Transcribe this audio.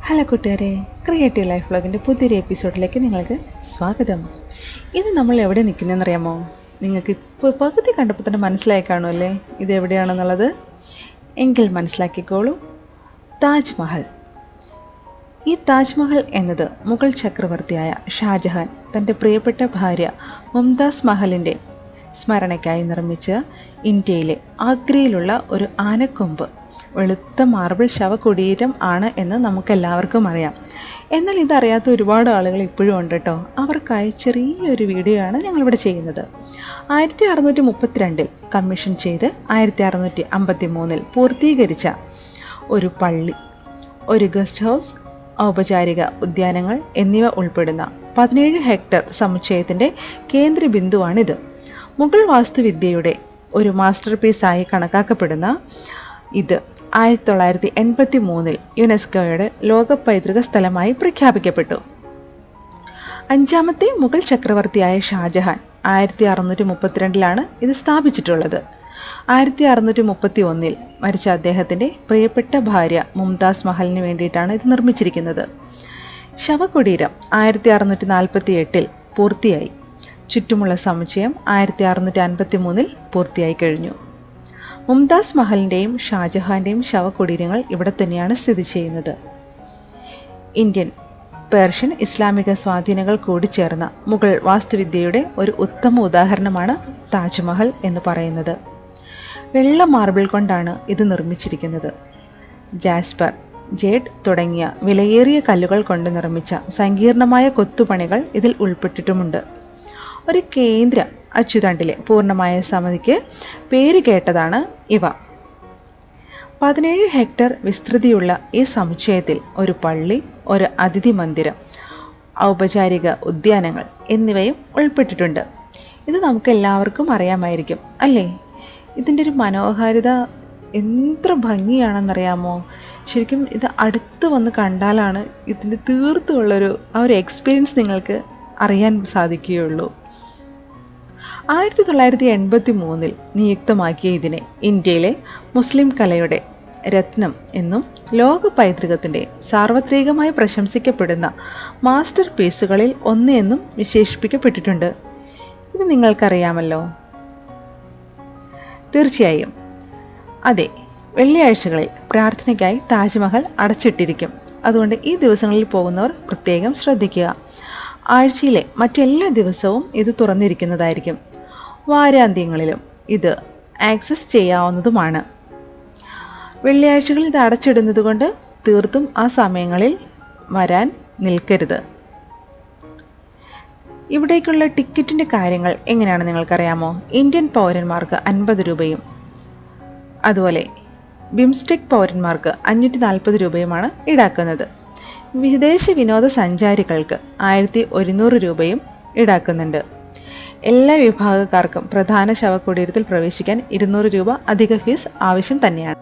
Hello കൂട്ടുകാരെ, creative life വ്ളോഗിൻ്റെ പുതിയൊരു എപ്പിസോഡിലേക്ക് നിങ്ങൾക്ക് സ്വാഗതം. ഇത് നമ്മൾ എവിടെ നിൽക്കുന്നതെന്നറിയാമോ? നിങ്ങൾക്ക് ഇപ്പോൾ പകുതി കണ്ടപ്പോൾ തന്നെ മനസ്സിലായി കാണുമല്ലേ ഇത് എവിടെയാണെന്നുള്ളത്? എങ്കിൽ മനസ്സിലാക്കിക്കോളൂ, താജ്മഹൽ. ഈ താജ്മഹൽ എന്നത് മുഗൾ ചക്രവർത്തിയായ ഷാജഹാൻ തൻ്റെ പ്രിയപ്പെട്ട ഭാര്യ മുംതാസ് മഹലിൻ്റെ സ്മരണയ്ക്കായി നിർമ്മിച്ച ഇന്ത്യയിലെ ആഗ്രയിലുള്ള ഒരു ആനക്കൊമ്പ് വെളുത്ത മാർബിൾ ശവകുടീരം ആണ് എന്ന് നമുക്കെല്ലാവർക്കും അറിയാം. എന്നാൽ ഇതറിയാത്ത ഒരുപാട് ആളുകൾ ഇപ്പോഴും ഉണ്ട് കേട്ടോ. അവർക്കായി ചെറിയൊരു വീഡിയോ ആണ് ഞങ്ങളിവിടെ ചെയ്യുന്നത്. 1632 കമ്മീഷൻ ചെയ്ത് 1653 പൂർത്തീകരിച്ച ഒരു പള്ളി, ഒരു ഗസ്റ്റ് ഹൗസ്, ഔപചാരിക ഉദ്യാനങ്ങൾ എന്നിവ ഉൾപ്പെടുന്ന 17 ഹെക്ടർ സമുച്ചയത്തിൻ്റെ കേന്ദ്ര ബിന്ദുവാണിത്. മുഗൾ വാസ്തുവിദ്യയുടെ ഒരു മാസ്റ്റർ പീസായി കണക്കാക്കപ്പെടുന്ന ഇത് 1983 യുനെസ്കോയുടെ ലോക പൈതൃക സ്ഥലമായി പ്രഖ്യാപിക്കപ്പെട്ടു. അഞ്ചാമത്തെ മുഗൾ ചക്രവർത്തിയായ ഷാജഹാൻ 1632 ഇത് സ്ഥാപിച്ചിട്ടുള്ളത്. 1631 മരിച്ച അദ്ദേഹത്തിൻ്റെ പ്രിയപ്പെട്ട ഭാര്യ മുംതാസ് മഹലിന് വേണ്ടിയിട്ടാണ് ഇത് നിർമ്മിച്ചിരിക്കുന്നത്. ശവകുടീരം 1648 പൂർത്തിയായി. ചുറ്റുമുള്ള സമുച്ചയം 1653 പൂർത്തിയായി കഴിഞ്ഞു. മുംതാസ് മഹലിൻ്റെയും ഷാജഹാൻ്റെയും ശവകുടീരങ്ങൾ ഇവിടെ തന്നെയാണ് സ്ഥിതി ചെയ്യുന്നത്. ഇന്ത്യൻ, പേർഷ്യൻ, ഇസ്ലാമിക സ്വാധീനങ്ങൾ കൂടിച്ചേർന്ന മുഗൾ വാസ്തുവിദ്യയുടെ ഒരു ഉത്തമ ഉദാഹരണമാണ് താജ്മഹൽ എന്ന് പറയുന്നത്. വെള്ള മാർബിൾ കൊണ്ടാണ് ഇത് നിർമ്മിച്ചിരിക്കുന്നത്. ജാസ്പർ, ജേഡ് തുടങ്ങിയ വിലയേറിയ കല്ലുകൾ കൊണ്ട് നിർമ്മിച്ച സങ്കീർണമായ കൊത്തുപണികൾ ഇതിൽ ഉൾപ്പെട്ടിട്ടുമുണ്ട്. ഒരു കേന്ദ്ര അച്ചുതണ്ടിലെ പൂർണ്ണമായ സമിതിക്ക് പേര് കേട്ടതാണ് ഇവ. 17 ഹെക്ടർ വിസ്തൃതിയുള്ള ഈ സമുച്ചയത്തിൽ ഒരു പള്ളി, ഒരു അതിഥി മന്ദിരം, ഔപചാരിക ഉദ്യാനങ്ങൾ എന്നിവയും ഉൾപ്പെട്ടിട്ടുണ്ട്. ഇത് നമുക്ക് എല്ലാവർക്കും അറിയാമായിരിക്കും അല്ലേ? ഇതിൻ്റെ ഒരു മനോഹാരിത എത്ര ഭംഗിയാണെന്നറിയാമോ? ശരിക്കും ഇത് അടുത്ത് വന്ന് കണ്ടാലാണ് ഇതിൻ്റെ തീർത്തുള്ളൊരു ആ ഒരു എക്സ്പീരിയൻസ് നിങ്ങൾക്ക് അറിയാൻ സാധിക്കുകയുള്ളൂ. 1983 നിയുക്തമാക്കിയ ഇതിനെ ഇന്ത്യയിലെ മുസ്ലിം കലയുടെ രത്നം എന്നും ലോക പൈതൃകത്തിൻ്റെ സാർവത്രികമായി പ്രശംസിക്കപ്പെടുന്ന മാസ്റ്റർ പീസുകളിൽ ഒന്ന് എന്നും വിശേഷിപ്പിക്കപ്പെട്ടിട്ടുണ്ട്. ഇത് നിങ്ങൾക്കറിയാമല്ലോ. തീർച്ചയായും അതെ, വെള്ളിയാഴ്ചകളിൽ പ്രാർത്ഥനയ്ക്കായി താജ്മഹൽ അടച്ചിട്ടിരിക്കും. അതുകൊണ്ട് ഈ ദിവസങ്ങളിൽ പോകുന്നവർ പ്രത്യേകം ശ്രദ്ധിക്കുക. ആഴ്ചയിലെ മറ്റെല്ലാ ദിവസവും ഇത് തുറന്നിരിക്കുന്നതായിരിക്കും. വാരാന്ത്യങ്ങളിലും ഇത് ആക്സസ് ചെയ്യാവുന്നതുമാണ്. വെള്ളിയാഴ്ചകളിൽ ഇത് അടച്ചിടുന്നത് കൊണ്ട് തീർത്തും ആ സമയങ്ങളിൽ വരാൻ നിൽക്കരുത്. ഇവിടേക്കുള്ള ടിക്കറ്റിൻ്റെ കാര്യങ്ങൾ എങ്ങനെയാണെന്ന് നിങ്ങൾക്കറിയാമോ? ഇന്ത്യൻ പൗരന്മാർക്ക് 50 രൂപയും അതുപോലെ ബിംസ്റ്റെക് പൗരന്മാർക്ക് 540 രൂപയുമാണ് ഈടാക്കുന്നത്. വിദേശ വിനോദസഞ്ചാരികൾക്ക് 1100 രൂപയും ഈടാക്കുന്നുണ്ട്. എല്ലാ വിഭാഗക്കാർക്കും പ്രധാന ശവകുടീരത്തിൽ പ്രവേശിക്കാൻ 200 രൂപ അധിക ഫീസ് ആവശ്യം തന്നെയാണ്.